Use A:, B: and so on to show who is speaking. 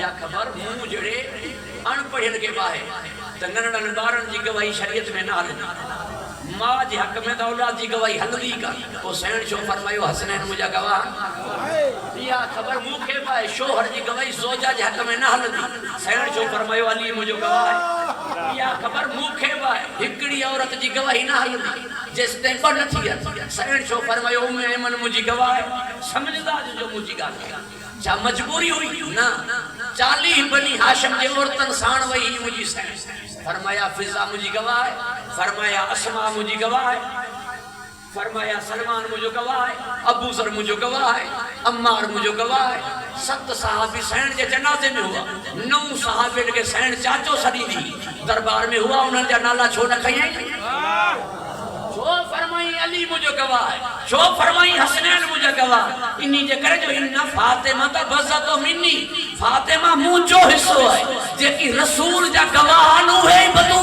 A: या खबर मुंह जड़े अनपढ़न के बाहे त नंढड़न ॿारनि जी गवाही शरीयत में न हलंदी मां जे हक में त औलाद जी गवाही हलंदी का पोइ सैण शो फरमायो हसनैन मुंहिंजा गवाह या खबर मुंह के बाहे शोहर जी गवाही ज़ौजा जे हक में न हलंदी सैण शो फरमायो अली मुंहिंजो गवाह या खबर मुंह के बाहे हिकड़ी औरत जी गवाही न हलंदी जेसिताईं ॿ न थी सैण शो फरमायो उम्मे ऐमन मुंहिंजी गवाह समझदा जो मुंहिंजी ॻाल्हि छा मजबूरी हुई न 40 बनी हाशिम जे औरतन साण वही मुंहिंजी सैण फरमाया फिजा मुझी गवाह फरमाया अस्मा मुझी गवाह फरमाया सलमान मुझो गवाह अबू जर मुझो गवाह अम्मार मुझो गवाह 7 सहाबी सैण जे जनाजे में हुआ 9 सहाबी के सैण चाचो सदी थी दरबार में हुआ उन्हनि जा नाला छो न खई छो फरमाई अली मुझो गवाह छो फरमाई हसनैन मुझो गवाह इन्ही जे करे जो इन फातिमा त बज़तो मिन्नी फातिमा मुझो हिस्सो है जेकी रसूल जा गवाह न हुए बतो